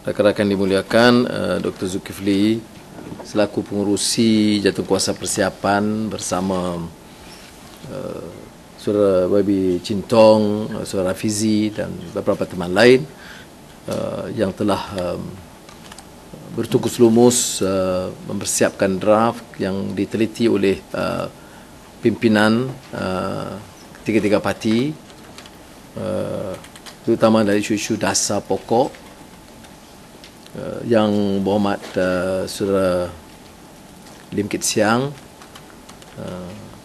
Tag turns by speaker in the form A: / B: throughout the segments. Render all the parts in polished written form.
A: Rakan-rakan dimuliakan, Dr. Zulkifli selaku pengurusi Jawatankuasa Persiapan bersama Saudara Babi Cintong, Saudara Rafizi dan beberapa teman lain yang telah bertungkus lumus mempersiapkan draft yang diteliti oleh pimpinan tiga-tiga parti, terutama dari isu-isu dasar pokok. Yang berhormat Saudara Lim Kit Siang,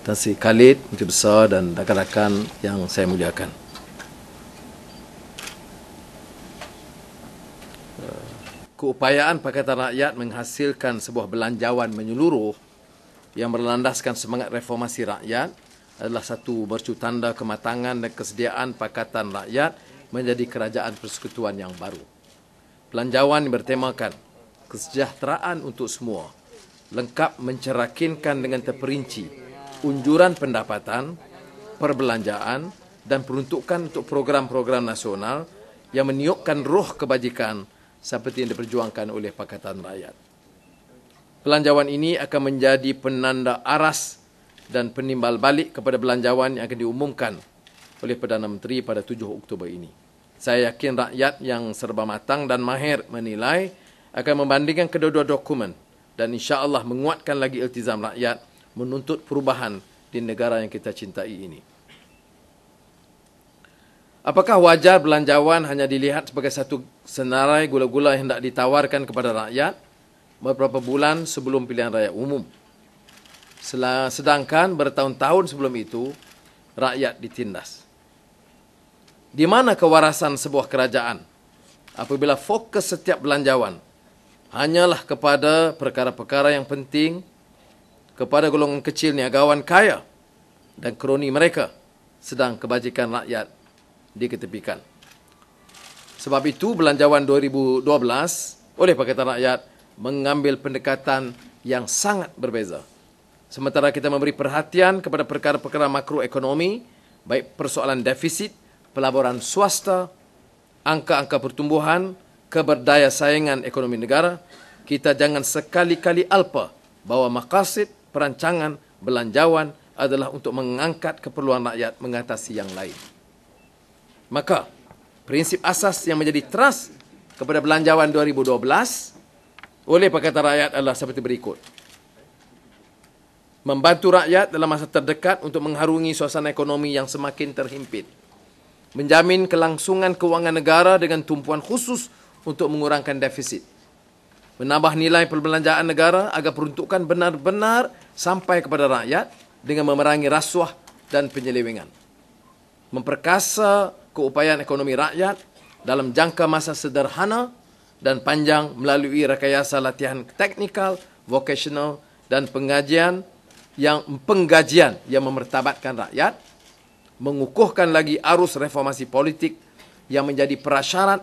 A: Tan Sri Khalid, Menteri Besar dan rakan-rakan yang saya muliakan. Keupayaan Pakatan Rakyat menghasilkan sebuah belanjawan menyeluruh yang berlandaskan semangat reformasi rakyat adalah satu mercu tanda kematangan dan kesediaan Pakatan Rakyat menjadi kerajaan persekutuan yang baru. Belanjawan bertemakan kesejahteraan untuk semua, lengkap mencerakinkan dengan terperinci unjuran pendapatan, perbelanjaan dan peruntukan untuk program-program nasional yang meniupkan roh kebajikan seperti yang diperjuangkan oleh Pakatan Rakyat. Belanjawan ini akan menjadi penanda aras dan penimbal balik kepada belanjawan yang akan diumumkan oleh Perdana Menteri pada 7 Oktober ini. Saya yakin rakyat yang serba matang dan mahir menilai akan membandingkan kedua-dua dokumen dan insya-Allah menguatkan lagi iltizam rakyat menuntut perubahan di negara yang kita cintai ini. Apakah wajar belanjawan hanya dilihat sebagai satu senarai gula-gula yang hendak ditawarkan kepada rakyat beberapa bulan sebelum pilihan raya umum? Sedangkan bertahun-tahun sebelum itu, rakyat ditindas. Di mana kewarasan sebuah kerajaan apabila fokus setiap belanjawan hanyalah kepada perkara-perkara yang penting, kepada golongan kecil niagawan kaya dan kroni mereka, sedang kebajikan rakyat diketepikan. Sebab itu belanjawan 2012 oleh Pakatan Rakyat mengambil pendekatan yang sangat berbeza. Sementara kita memberi perhatian kepada perkara-perkara makroekonomi, baik persoalan defisit, pelaburan swasta, angka-angka pertumbuhan, keberdayasaingan ekonomi negara, kita jangan sekali-kali alpa bahawa maqasid perancangan belanjawan adalah untuk mengangkat keperluan rakyat mengatasi yang lain. Maka, prinsip asas yang menjadi teras kepada belanjawan 2012 oleh Pakatan Rakyat adalah seperti berikut. Membantu rakyat dalam masa terdekat untuk mengharungi suasana ekonomi yang semakin terhimpit. Menjamin kelangsungan kewangan negara dengan tumpuan khusus untuk mengurangkan defisit. Menambah nilai perbelanjaan negara agar peruntukan benar-benar sampai kepada rakyat dengan memerangi rasuah dan penyelewengan. Memperkasa keupayaan ekonomi rakyat dalam jangka masa sederhana dan panjang melalui rekayasa latihan teknikal, vocational dan penggajian yang memertabatkan rakyat, mengukuhkan lagi arus reformasi politik yang menjadi prasyarat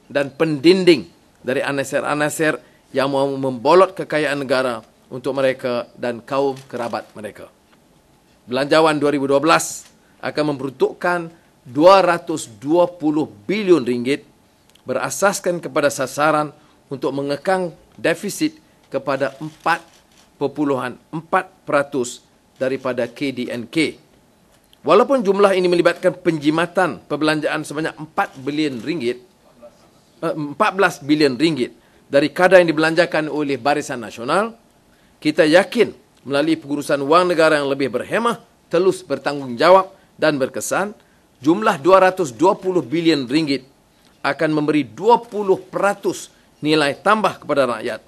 A: dan pendinding dari anasir-anasir yang mau membolot kekayaan negara untuk mereka dan kaum kerabat mereka. Belanjawan 2012 akan memperuntukkan 220 bilion ringgit berasaskan kepada sasaran untuk mengekang defisit kepada 4.4% daripada KDNK. Walaupun jumlah ini melibatkan penjimatan perbelanjaan sebanyak 14 bilion ringgit dari kadar yang dibelanjakan oleh Barisan Nasional, kita yakin melalui pengurusan wang negara yang lebih berhemah, telus bertanggungjawab dan berkesan, jumlah 220 bilion ringgit akan memberi 20% nilai tambah kepada rakyat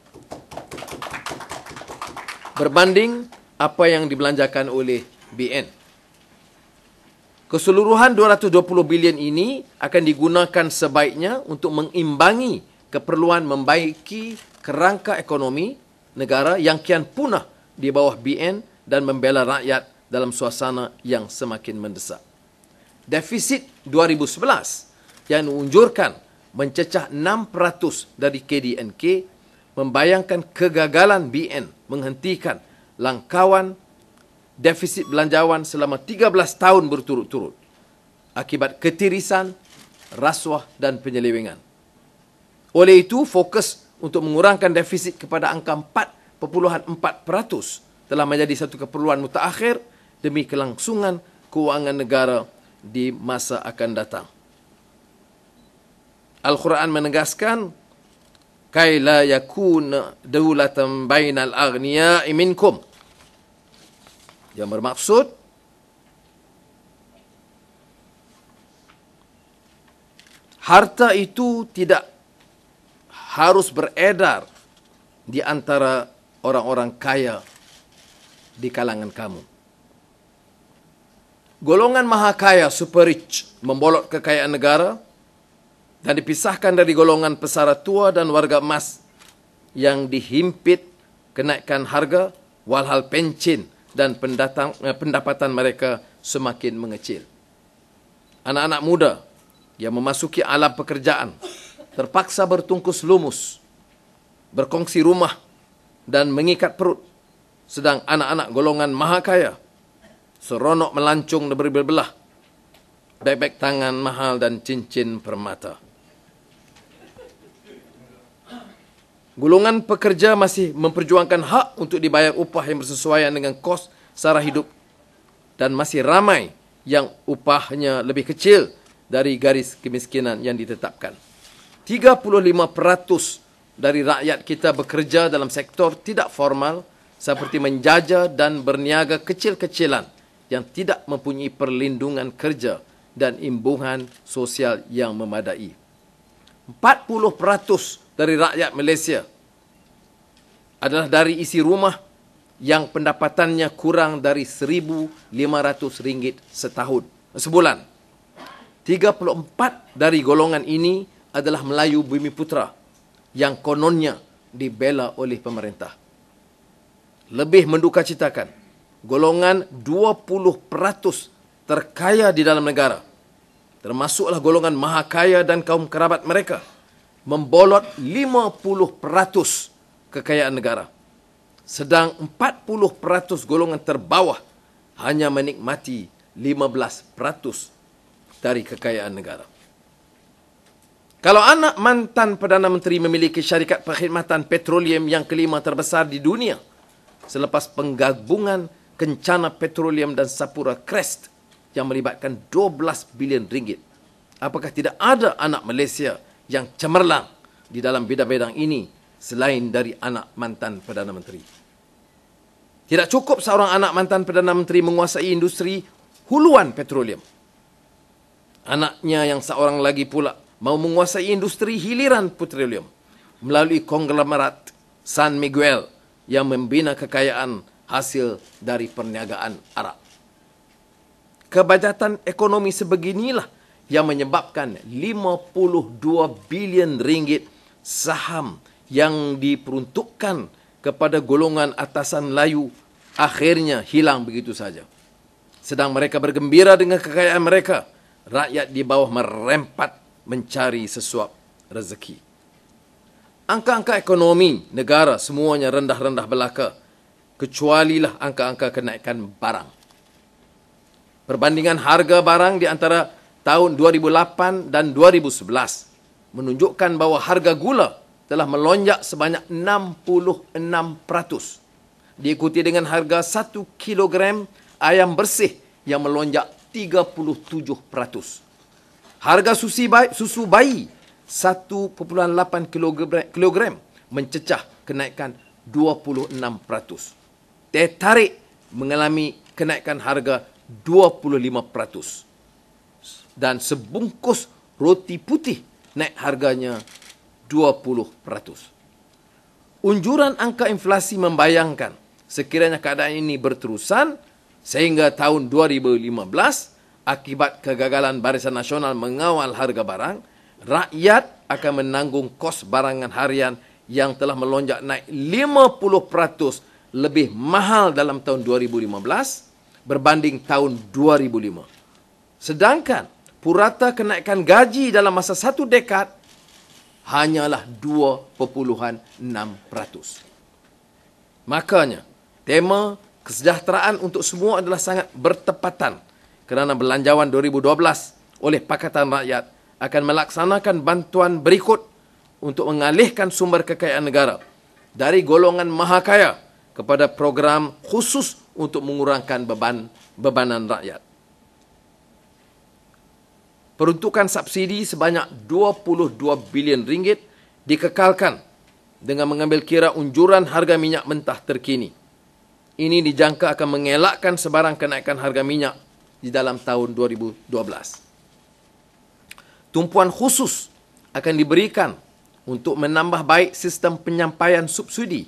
A: berbanding apa yang dibelanjakan oleh BN. Keseluruhan 220 bilion ini akan digunakan sebaiknya untuk mengimbangi keperluan membaiki kerangka ekonomi negara yang kian punah di bawah BN dan membela rakyat dalam suasana yang semakin mendesak. Defisit 2011 yang diunjurkan mencecah 6% dari KDNK membayangkan kegagalan BN menghentikan langkauan defisit belanjawan selama 13 tahun berturut-turut akibat ketirisan, rasuah dan penyelewengan. Oleh itu, fokus untuk mengurangkan defisit kepada angka 4.4% telah menjadi satu keperluan mutaakhir demi kelangsungan kewangan negara di masa akan datang. Al-Quran menegaskan, "Kai la yakuna dawlatan bainal aghniya'i minkum." Yang bermaksud, harta itu tidak harus beredar di antara orang-orang kaya di kalangan kamu. Golongan maha kaya, super rich, membolot kekayaan negara dan dipisahkan dari golongan pesara tua dan warga emas yang dihimpit kenaikan harga walhal pencen dan pendapatan mereka semakin mengecil. Anak-anak muda yang memasuki alam pekerjaan terpaksa bertungkus lumus, berkongsi rumah dan mengikat perut, sedang anak-anak golongan maha kaya seronok melancung dan berbelah, beg-beg tangan mahal dan cincin permata. Golongan pekerja masih memperjuangkan hak untuk dibayar upah yang bersesuaian dengan kos sara hidup dan masih ramai yang upahnya lebih kecil dari garis kemiskinan yang ditetapkan. 35% dari rakyat kita bekerja dalam sektor tidak formal seperti menjajah dan berniaga kecil-kecilan yang tidak mempunyai perlindungan kerja dan imbuhan sosial yang memadai. 40% dari rakyat Malaysia adalah dari isi rumah yang pendapatannya kurang dari RM1,500 sebulan. 34 dari golongan ini adalah Melayu Bumi Putra yang kononnya dibela oleh pemerintah. Lebih mendukacitakan, golongan 20% terkaya di dalam negara, termasuklah golongan maha kaya dan kaum kerabat mereka, membolot 50% kekayaan negara. Sedang 40% golongan terbawah hanya menikmati 15% dari kekayaan negara. Kalau anak mantan Perdana Menteri memiliki syarikat perkhidmatan petroleum yang kelima terbesar di dunia selepas penggabungan Kencana Petroleum dan Sapura Crest yang melibatkan 12 bilion ringgit, apakah tidak ada anak Malaysia yang cemerlang di dalam bidang-bidang ini selain dari anak mantan Perdana Menteri? Tidak cukup seorang anak mantan Perdana Menteri menguasai industri huluan petroleum. Anaknya yang seorang lagi pula mau menguasai industri hiliran petroleum melalui konglomerat San Miguel yang membina kekayaan hasil dari perniagaan Arab. Kebajatan ekonomi sebeginilah yang menyebabkan 52 bilion ringgit saham yang diperuntukkan kepada golongan atasan Melayu akhirnya hilang begitu saja. Sedang mereka bergembira dengan kekayaan mereka, rakyat di bawah merempat mencari sesuap rezeki. Angka-angka ekonomi negara semuanya rendah-rendah belaka, kecualilah angka-angka kenaikan barang. Perbandingan harga barang di antara tahun 2008 dan 2011 menunjukkan bahawa harga gula telah melonjak sebanyak 66%. Diikuti dengan harga 1 kilogram ayam bersih yang melonjak 37%. Harga susu bayi 1,8 kilogram mencecah kenaikan 26%. Teh tarik mengalami kenaikan harga 25%. Dan sebungkus roti putih naik harganya 20%. Unjuran angka inflasi membayangkan sekiranya keadaan ini berterusan sehingga tahun 2015, akibat kegagalan Barisan Nasional mengawal harga barang, rakyat akan menanggung kos barangan harian yang telah melonjak naik 50% lebih mahal dalam tahun 2015 berbanding tahun 2005. Sedangkan purata kenaikan gaji dalam masa satu dekad hanyalah 2.6%. Makanya, tema kesejahteraan untuk semua adalah sangat bertepatan kerana Belanjawan 2012 oleh Pakatan Rakyat akan melaksanakan bantuan berikut untuk mengalihkan sumber kekayaan negara dari golongan maha kaya kepada program khusus untuk mengurangkan bebanan rakyat. Peruntukan subsidi sebanyak 22 bilion ringgit dikekalkan dengan mengambil kira unjuran harga minyak mentah terkini. Ini dijangka akan mengelakkan sebarang kenaikan harga minyak di dalam tahun 2012. Tumpuan khusus akan diberikan untuk menambah baik sistem penyampaian subsidi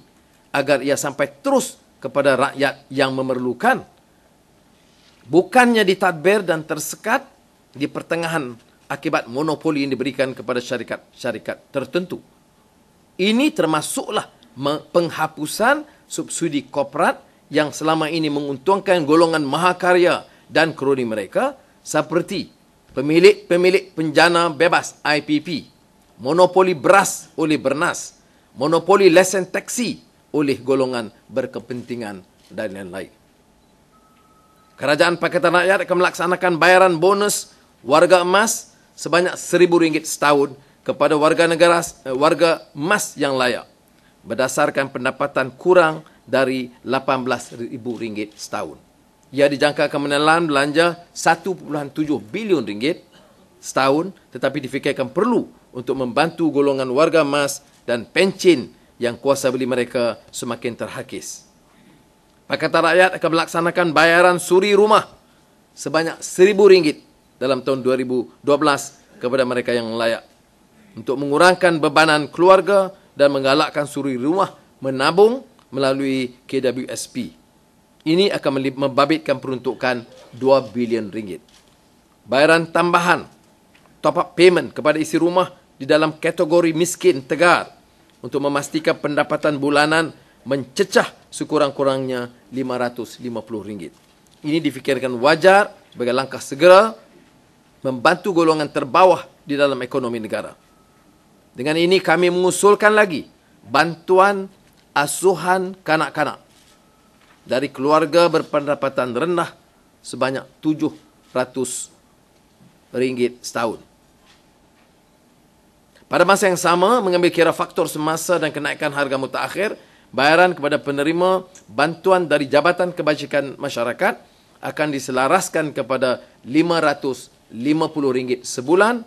A: agar ia sampai terus kepada rakyat yang memerlukan. Bukannya ditadbir dan tersekat di pertengahan akibat monopoli yang diberikan kepada syarikat-syarikat tertentu. Ini termasuklah penghapusan subsidi korporat yang selama ini menguntungkan golongan mahakarya dan kroni mereka seperti pemilik-pemilik penjana bebas IPP, monopoli beras oleh Bernas, monopoli lesen taksi oleh golongan berkepentingan dan lain-lain. Kerajaan Pakatan Rakyat akan melaksanakan bayaran bonus warga emas sebanyak RM1,000 setahun kepada warga emas yang layak berdasarkan pendapatan kurang dari RM18,000 setahun. Ia dijangka akan menelan belanja RM1.7 bilion setahun, tetapi difikirkan perlu untuk membantu golongan warga emas dan pencen yang kuasa beli mereka semakin terhakis. Pakatan Rakyat akan melaksanakan bayaran suri rumah sebanyak RM1,000 dalam tahun 2012 kepada mereka yang layak untuk mengurangkan bebanan keluarga dan menggalakkan suri rumah menabung melalui KWSP. Ini akan membabitkan peruntukan RM2 bilion. Bayaran tambahan top-up payment kepada isi rumah di dalam kategori miskin tegar untuk memastikan pendapatan bulanan mencecah sekurang-kurangnya RM550. Ini difikirkan wajar sebagai langkah segera membantu golongan terbawah di dalam ekonomi negara. Dengan ini kami mengusulkan lagi bantuan asuhan kanak-kanak dari keluarga berpendapatan rendah sebanyak RM700 setahun. Pada masa yang sama, mengambil kira faktor semasa dan kenaikan harga mutakhir, bayaran kepada penerima bantuan dari Jabatan Kebajikan Masyarakat akan diselaraskan kepada RM550 sebulan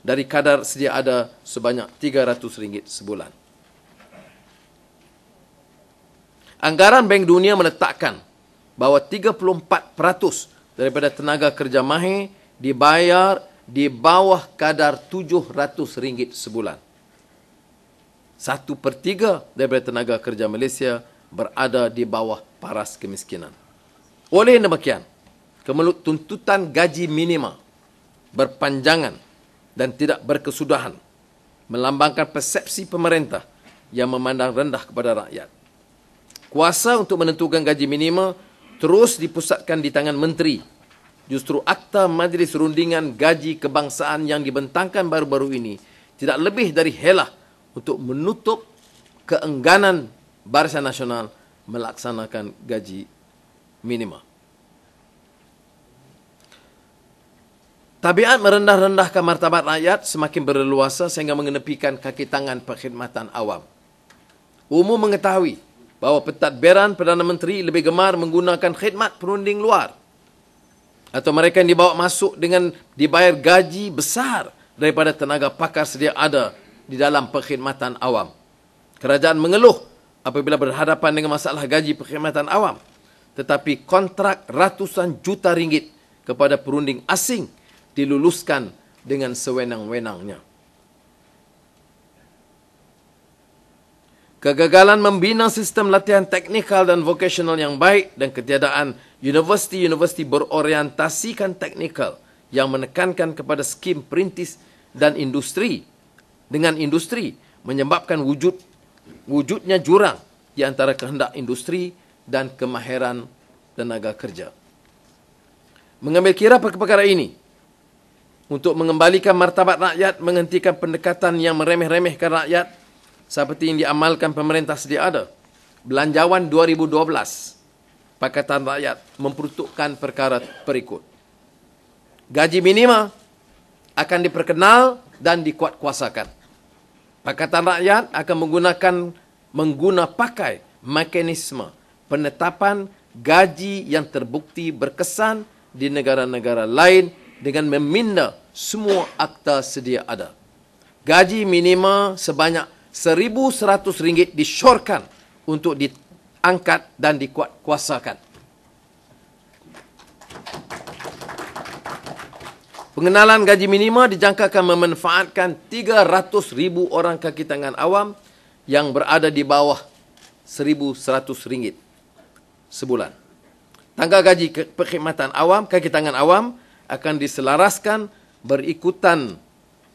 A: dari kadar sedia ada sebanyak RM300 sebulan. Anggaran Bank Dunia meletakkan bahawa 34% daripada tenaga kerja mahir dibayar di bawah kadar RM700 sebulan. 1/3 daripada tenaga kerja Malaysia berada di bawah paras kemiskinan. Oleh demikian, tuntutan gaji minima berpanjangan dan tidak berkesudahan melambangkan persepsi pemerintah yang memandang rendah kepada rakyat. Kuasa untuk menentukan gaji minima terus dipusatkan di tangan menteri. Justru Akta Majlis Rundingan Gaji Kebangsaan yang dibentangkan baru-baru ini tidak lebih dari helah untuk menutup keengganan Barisan Nasional melaksanakan gaji minima. Tabiat merendah-rendahkan martabat rakyat semakin berleluasa sehingga mengenepikan kaki tangan perkhidmatan awam. Umum mengetahui bahawa pentadbiran Perdana Menteri lebih gemar menggunakan khidmat perunding luar atau mereka yang dibawa masuk dengan dibayar gaji besar daripada tenaga pakar sedia ada di dalam perkhidmatan awam. Kerajaan mengeluh apabila berhadapan dengan masalah gaji perkhidmatan awam, tetapi kontrak ratusan juta ringgit kepada perunding asing diluluskan dengan sewenang-wenangnya. Kegagalan membina sistem latihan teknikal dan vokasional yang baik dan ketiadaan universiti-universiti berorientasikan teknikal yang menekankan kepada skim perintis dan industri menyebabkan wujudnya jurang di antara kehendak industri dan kemahiran tenaga kerja. Mengambil kira perkara ini untuk mengembalikan martabat rakyat, menghentikan pendekatan yang meremeh-remehkan rakyat seperti yang diamalkan pemerintah sedia ada, Belanjawan 2012 Pakatan Rakyat memperuntukkan perkara berikut. Gaji minima akan diperkenal dan dikuatkuasakan. Pakatan Rakyat akan mengguna pakai mekanisme penetapan gaji yang terbukti berkesan di negara-negara lain dengan meminda semua akta sedia ada. Gaji minima sebanyak RM1,100 disyorkan untuk diangkat dan dikuatkuasakan. Pengenalan gaji minima dijangkakan memanfaatkan 300,000 orang kaki tangan awam yang berada di bawah RM1,100 sebulan. Tangga gaji perkhidmatan awam, kaki tangan awam akan diselaraskan berikutan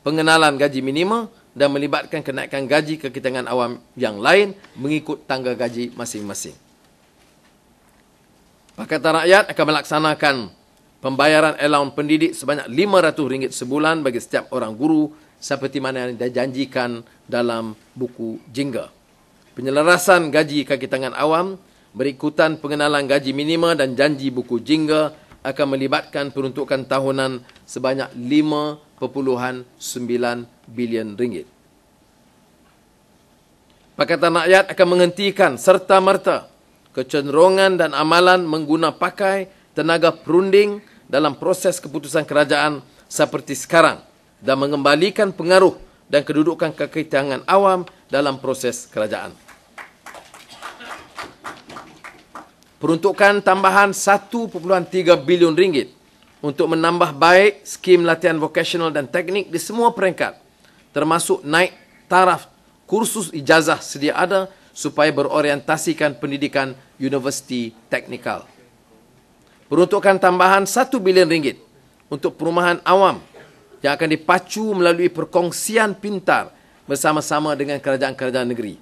A: pengenalan gaji minima dan melibatkan kenaikan gaji kaki tangan awam yang lain mengikut tangga gaji masing-masing. Pakatan Rakyat akan melaksanakan pembayaran allowance pendidik sebanyak RM500 sebulan bagi setiap orang guru seperti mana yang dijanjikan dalam buku Jingga. Penyelarasan gaji kaki tangan awam berikutan pengenalan gaji minima dan janji buku Jingga akan melibatkan peruntukan tahunan sebanyak RM5.9 bilion. Pakatan Rakyat akan menghentikan serta-merta kecenderungan dan amalan mengguna pakai tenaga perunding dalam proses keputusan kerajaan seperti sekarang dan mengembalikan pengaruh dan kedudukan kaki tangan awam dalam proses kerajaan. Peruntukan tambahan RM1.3 bilion untuk menambah baik skim latihan vokasional dan teknik di semua peringkat, termasuk naik taraf kursus ijazah sedia ada supaya berorientasikan pendidikan universiti teknikal. Peruntukan tambahan RM1 bilion untuk perumahan awam yang akan dipacu melalui perkongsian pintar bersama-sama dengan kerajaan-kerajaan negeri.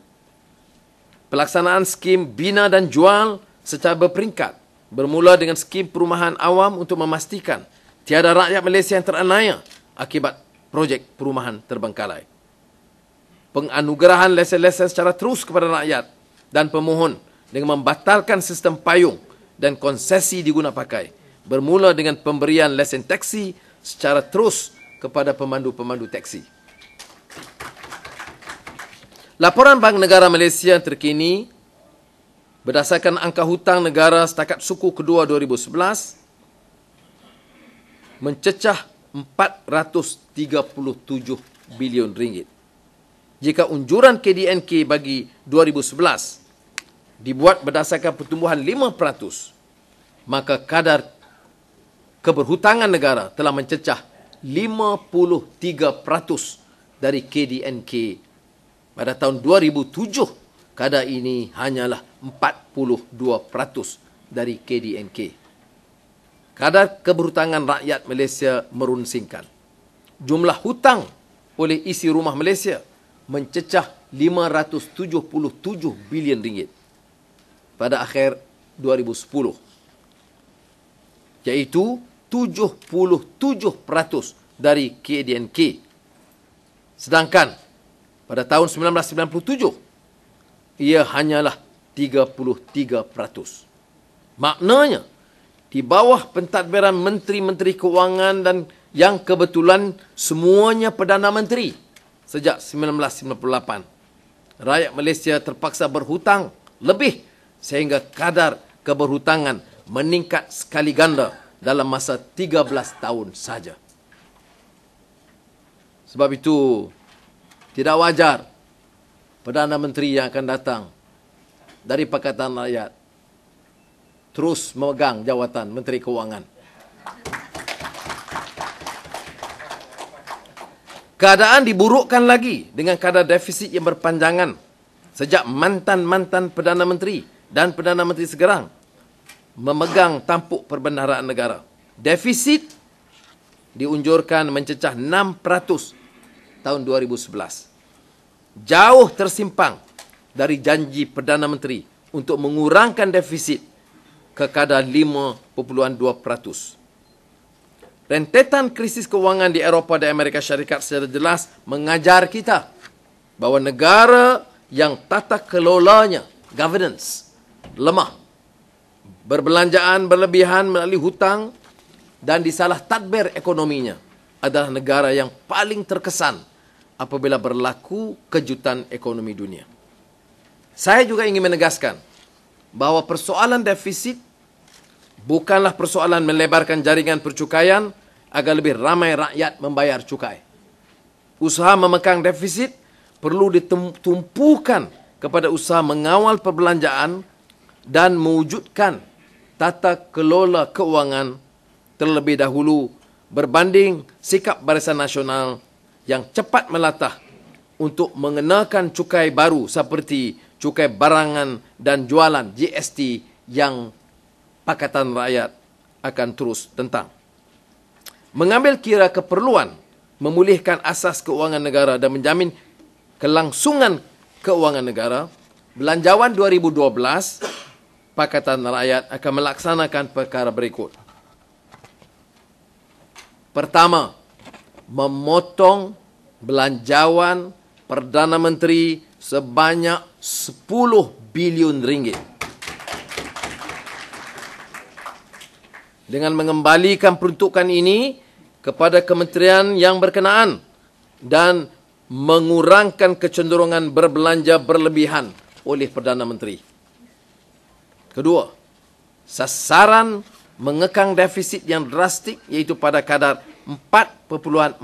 A: Pelaksanaan skim bina dan jual secara berperingkat bermula dengan skim perumahan awam untuk memastikan tiada rakyat Malaysia yang teraniaya akibat projek perumahan terbengkalai. Penganugerahan lesen-lesen secara terus kepada rakyat dan pemohon dengan membatalkan sistem payung dan konsesi diguna pakai, bermula dengan pemberian lesen teksi secara terus kepada pemandu-pemandu teksi. Laporan Bank Negara Malaysia terkini berdasarkan angka hutang negara setakat suku kedua 2011 mencecah RM437 bilion. Jika unjuran KDNK bagi 2011 dibuat berdasarkan pertumbuhan 5%, maka kadar keberhutangan negara telah mencecah 53% dari KDNK pada tahun 2007. Kadar ini hanyalah 42% dari KDNK. Kadar keberhutangan rakyat Malaysia merunsingkan. Jumlah hutang oleh isi rumah Malaysia mencecah RM577 bilion pada akhir 2010, iaitu 77% dari KDNK. Sedangkan pada tahun 1997, ia hanyalah 33%. Maknanya, di bawah pentadbiran Menteri-Menteri Kewangan dan yang kebetulan semuanya Perdana Menteri sejak 1998, rakyat Malaysia terpaksa berhutang lebih sehingga kadar keberhutangan meningkat sekali ganda dalam masa 13 tahun saja. Sebab itu, tidak wajar Perdana Menteri yang akan datang dari Pakatan Rakyat terus memegang jawatan Menteri Kewangan. Keadaan diburukkan lagi dengan kadar defisit yang berpanjangan sejak mantan-mantan Perdana Menteri dan Perdana Menteri sekarang memegang tampuk perbendaharaan negara. Defisit diunjurkan mencecah 6% tahun 2011. Jauh tersimpang dari janji Perdana Menteri untuk mengurangkan defisit ke kadar 5.2%. Rentetan krisis kewangan di Eropah dan Amerika Syarikat secara jelas mengajar kita bahawa negara yang tata kelolanya, governance, lemah, berbelanjaan berlebihan melalui hutang dan disalah tadbir ekonominya adalah negara yang paling terkesan apabila berlaku kejutan ekonomi dunia. Saya juga ingin menegaskan bahawa persoalan defisit bukanlah persoalan melebarkan jaringan percukaian agar lebih ramai rakyat membayar cukai. Usaha memekang defisit perlu ditumpukan kepada usaha mengawal perbelanjaan dan mewujudkan tata kelola keuangan terlebih dahulu berbanding sikap Barisan Nasional yang cepat melatah untuk mengenakan cukai baru seperti cukai barangan dan jualan GST yang Pakatan Rakyat akan terus tentang. Mengambil kira keperluan memulihkan asas keuangan negara dan menjamin kelangsungan keuangan negara, Belanjawan 2012, Pakatan Rakyat akan melaksanakan perkara berikut. Pertama, memotong belanjawan Perdana Menteri sebanyak 10 bilion ringgit. Dengan mengembalikan peruntukan ini kepada kementerian yang berkenaan dan mengurangkan kecenderungan berbelanja berlebihan oleh Perdana Menteri. Kedua, sasaran mengekang defisit yang drastik iaitu pada kadar 4.4%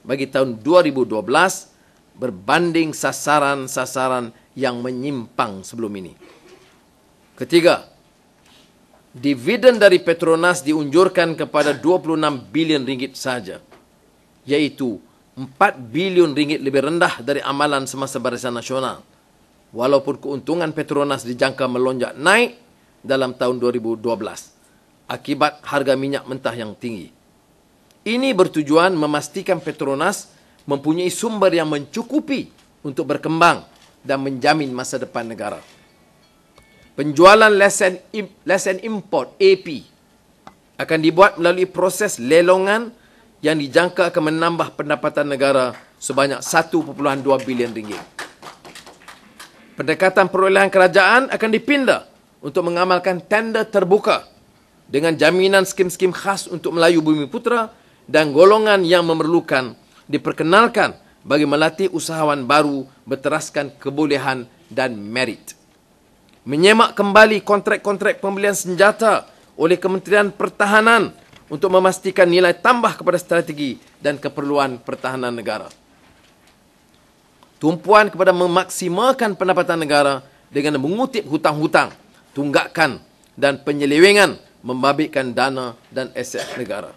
A: bagi tahun 2012 berbanding sasaran-sasaran yang menyimpang sebelum ini. Ketiga, dividen dari Petronas diunjurkan kepada 26 bilion ringgit sahaja, iaitu 4 bilion ringgit lebih rendah dari amalan semasa Barisan Nasional, walaupun keuntungan Petronas dijangka melonjak naik dalam tahun 2012 akibat harga minyak mentah yang tinggi. Ini bertujuan memastikan Petronas mempunyai sumber yang mencukupi untuk berkembang dan menjamin masa depan negara. Penjualan lesen import AP akan dibuat melalui proses lelongan yang dijangka akan menambah pendapatan negara sebanyak 1.2 bilion ringgit. Pendekatan perolehan kerajaan akan dipindah untuk mengamalkan tender terbuka dengan jaminan skim-skim khas untuk Melayu Bumi Putra dan golongan yang memerlukan diperkenalkan bagi melatih usahawan baru berteraskan kebolehan dan merit. Menyemak kembali kontrak-kontrak pembelian senjata oleh Kementerian Pertahanan untuk memastikan nilai tambah kepada strategi dan keperluan pertahanan negara. Tumpuan kepada memaksimalkan pendapatan negara dengan mengutip hutang-hutang, tunggakan dan penyelewengan membabitkan dana dan aset negara.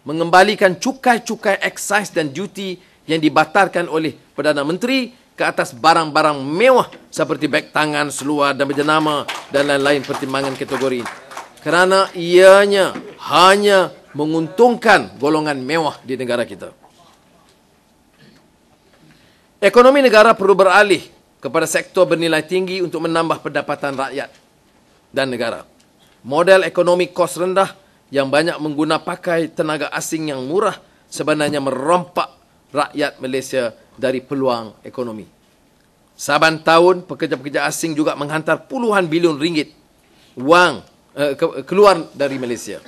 A: Mengembalikan cukai-cukai excise dan duty yang dibatalkan oleh Perdana Menteri ke atas barang-barang mewah seperti beg tangan, seluar dan berjenama dan lain-lain pertimbangan kategori. Kerana ianya hanya menguntungkan golongan mewah di negara kita. Ekonomi negara perlu beralih kepada sektor bernilai tinggi untuk menambah pendapatan rakyat dan negara. Model ekonomi kos rendah yang banyak mengguna pakai tenaga asing yang murah sebenarnya merompak rakyat Malaysia dari peluang ekonomi. Saban tahun, pekerja-pekerja asing juga menghantar puluhan bilion ringgit wang keluar dari Malaysia.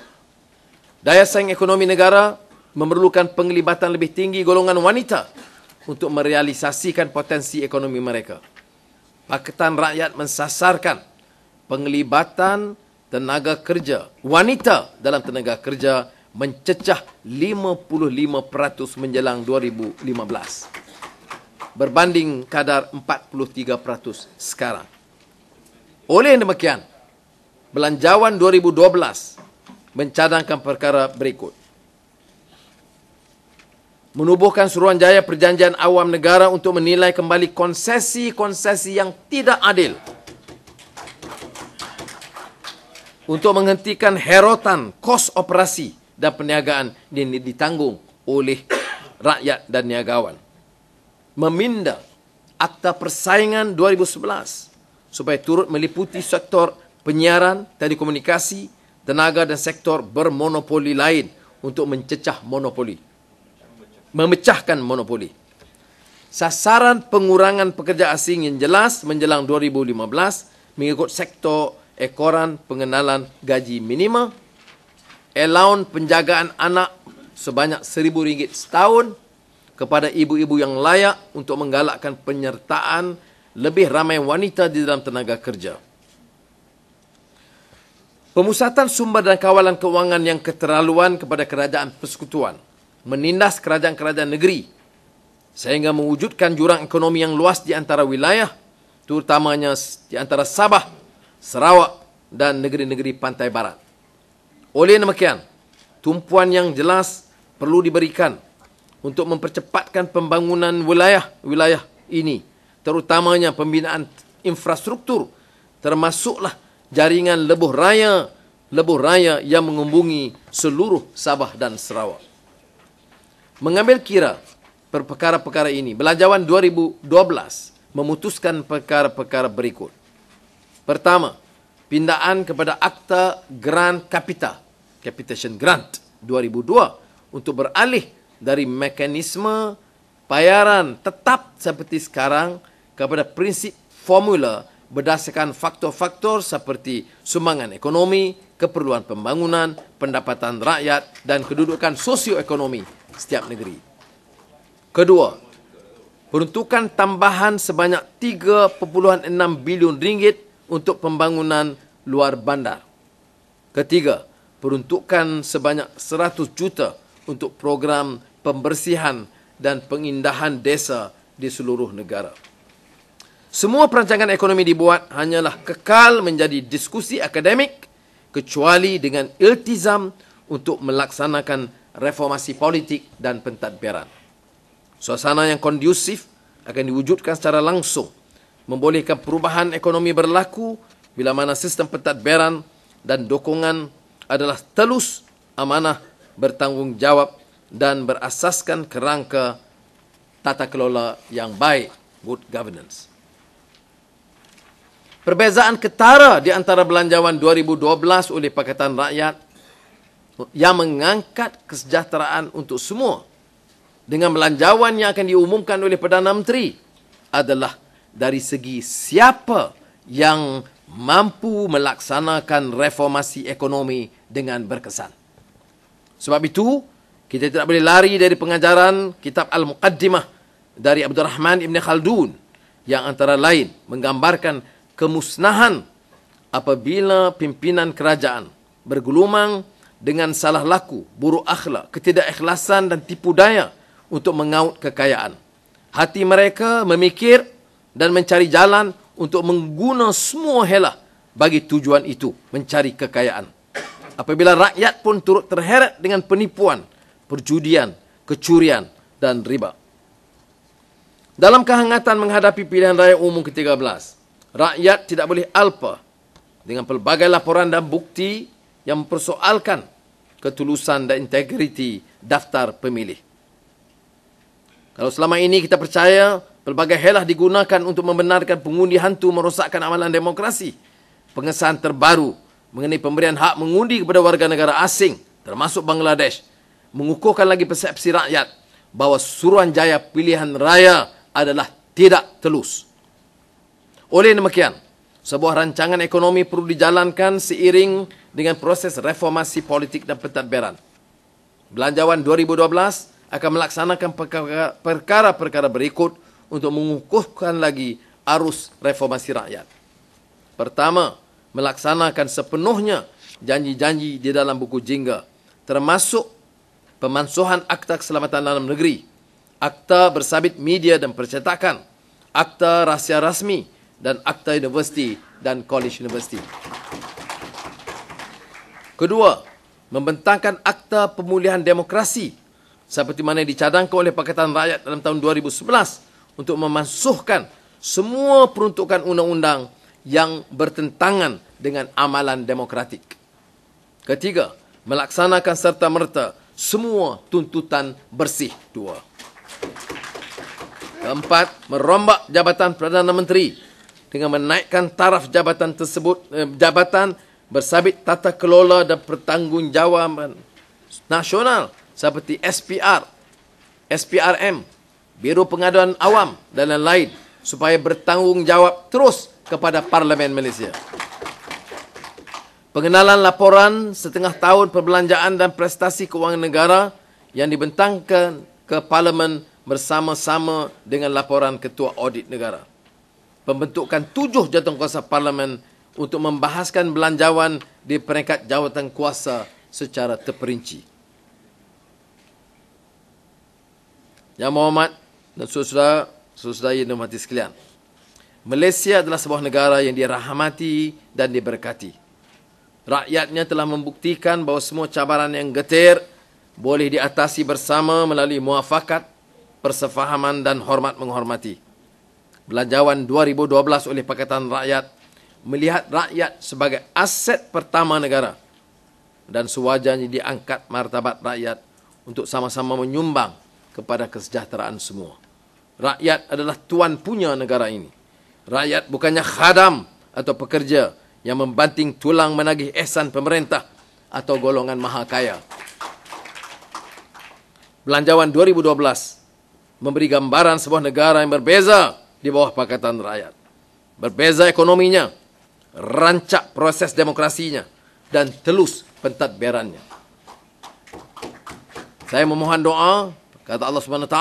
A: Daya saing ekonomi negara memerlukan penglibatan lebih tinggi golongan wanita untuk merealisasikan potensi ekonomi mereka. Pakatan Rakyat mensasarkan penglibatan tenaga kerja wanita dalam tenaga kerja mencecah 55% menjelang 2015 berbanding kadar 43% sekarang. Oleh demikian, Belanjawan 2012 mencadangkan perkara berikut. Menubuhkan Suruhanjaya Perjanjian Awam Negara untuk menilai kembali konsesi-konsesi yang tidak adil, untuk menghentikan herotan kos operasi dan perniagaan yang ditanggung oleh rakyat dan niagawan. Meminda Akta Persaingan 2011 supaya turut meliputi sektor penyiaran, telekomunikasi, tenaga dan sektor bermonopoli lain untuk memecahkan monopoli. Sasaran pengurangan pekerja asing yang jelas menjelang 2015 mengikut sektor ekoran pengenalan gaji minima, allowance penjagaan anak sebanyak RM1,000 setahun, kepada ibu-ibu yang layak untuk menggalakkan penyertaan lebih ramai wanita di dalam tenaga kerja. Pemusatan sumber dan kawalan kewangan yang keterlaluan kepada kerajaan persekutuan, menindas kerajaan-kerajaan negeri sehingga mewujudkan jurang ekonomi yang luas di antara wilayah, terutamanya di antara Sabah, Sarawak dan negeri-negeri pantai barat. Oleh demikian, tumpuan yang jelas perlu diberikan untuk mempercepatkan pembangunan wilayah-wilayah ini, terutamanya pembinaan infrastruktur, termasuklah jaringan lebuh raya yang menghubungi seluruh Sabah dan Sarawak. Mengambil kira perkara-perkara ini, Belanjawan 2012 memutuskan perkara-perkara berikut. Pertama, pindaan kepada Akta Grant Capitation Grant 2002 untuk beralih dari mekanisme bayaran tetap seperti sekarang kepada prinsip formula berdasarkan faktor-faktor seperti sumbangan ekonomi, keperluan pembangunan, pendapatan rakyat dan kedudukan sosioekonomi setiap negeri. Kedua, peruntukan tambahan sebanyak 3.6 bilion ringgit untuk pembangunan luar bandar. Ketiga, peruntukan sebanyak 100 juta untuk program pembersihan dan pengindahan desa di seluruh negara. Semua perancangan ekonomi dibuat hanyalah kekal menjadi diskusi akademik kecuali dengan iltizam untuk melaksanakan reformasi politik dan pentadbiran. Suasana yang kondusif akan diwujudkan secara langsung, membolehkan perubahan ekonomi berlaku bila mana sistem pentadbiran dan dokongan adalah telus, amanah, bertanggungjawab dan berasaskan kerangka tata kelola yang baik, good governance. Perbezaan ketara di antara Belanjawan 2012 oleh Pakatan Rakyat yang mengangkat kesejahteraan untuk semua dengan belanjawan yang akan diumumkan oleh Perdana Menteri adalah dari segi siapa yang mampu melaksanakan reformasi ekonomi dengan berkesan. Sebab itu, kita tidak boleh lari dari pengajaran kitab Al-Muqaddimah dari Abdul Rahman Ibn Khaldun yang antara lain menggambarkan kemusnahan apabila pimpinan kerajaan bergelumang dengan salah laku, buruk akhlak, ketidakikhlasan dan tipu daya untuk mengaut kekayaan. Hati mereka memikir dan mencari jalan untuk mengguna semua helah bagi tujuan itu, mencari kekayaan. Apabila rakyat pun turut terheret dengan penipuan, perjudian, kecurian dan riba. Dalam kehangatan menghadapi pilihan raya umum ke-13, rakyat tidak boleh alpa dengan pelbagai laporan dan bukti yang mempersoalkan ketulusan dan integriti daftar pemilih. Kalau selama ini kita percaya pelbagai helah digunakan untuk membenarkan pengundi hantu merosakkan amalan demokrasi, pengesahan terbaru mengenai pemberian hak mengundi kepada warga negara asing, termasuk Bangladesh, mengukuhkan lagi persepsi rakyat bahawa Suruhanjaya pilihan raya adalah tidak telus. Oleh demikian, sebuah rancangan ekonomi perlu dijalankan seiring dengan proses reformasi politik dan pentadbiran. Belanjawan 2012 akan melaksanakan perkara-perkara berikut untuk mengukuhkan lagi arus reformasi rakyat. Pertama, melaksanakan sepenuhnya janji-janji di dalam buku Jingga, termasuk pemansuhan Akta Keselamatan Dalam Negeri, Akta Bersabit Media dan Percetakan, Akta Rahsia Rasmi, dan Akta Universiti dan College Universiti. Kedua, membentangkan Akta Pemulihan Demokrasi seperti mana dicadangkan oleh Pakatan Rakyat dalam tahun 2011 untuk memansuhkan semua peruntukan undang-undang yang bertentangan dengan amalan demokratik. Ketiga, melaksanakan serta-merta semua tuntutan bersih 2. Keempat, merombak jabatan Perdana Menteri dengan menaikkan taraf jabatan tersebut, jabatan bersabit tata kelola dan pertanggungjawaban nasional seperti SPR, SPRM, Biro Pengaduan Awam dan lain-lain supaya bertanggungjawab terus kepada Parlimen Malaysia. Pengenalan laporan setengah tahun perbelanjaan dan prestasi kewangan negara yang dibentangkan ke Parlimen bersama-sama dengan laporan Ketua Audit Negara. Pembentukan 7 jawatankuasa Parlimen untuk membahaskan belanjawan di peringkat jawatankuasa secara terperinci. Yang Berhormat dan saudara-saudara yang dihormati sekalian, Malaysia adalah sebuah negara yang dirahmati dan diberkati. Rakyatnya telah membuktikan bahawa semua cabaran yang getir boleh diatasi bersama melalui muafakat, persefahaman dan hormat menghormati. Belanjawan 2012 oleh Pakatan Rakyat melihat rakyat sebagai aset pertama negara dan sewajarnya diangkat martabat rakyat untuk sama-sama menyumbang kepada kesejahteraan semua. Rakyat adalah tuan punya negara ini. Rakyat bukannya khadam atau pekerja yang membanting tulang menagih ihsan pemerintah atau golongan maha kaya. Belanjawan 2012 memberi gambaran sebuah negara yang berbeza di bawah Pakatan Rakyat. Berbeza ekonominya, rancak proses demokrasinya, dan telus pentadbirannya. Saya memohon doa, kata Allah SWT,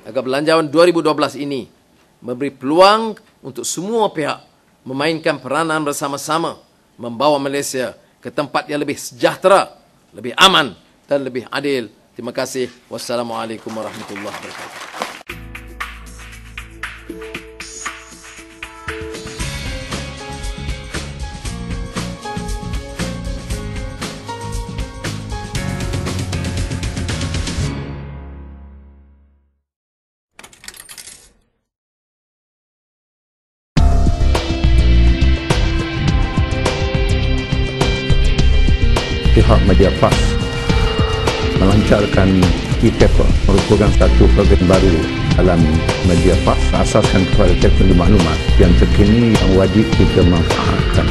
A: agar belanjawan 2012 ini memberi peluang untuk semua pihak memainkan peranan bersama-sama membawa Malaysia ke tempat yang lebih sejahtera, lebih aman dan lebih adil. Terima kasih. Wassalamualaikum warahmatullahi wabarakatuh.
B: Pihak Media Fast melancarkan e-paper, merupakan satu program baru dalam Media Fast asaskan kepada teknologi maklumat yang terkini yang wajib kita manfaatkan.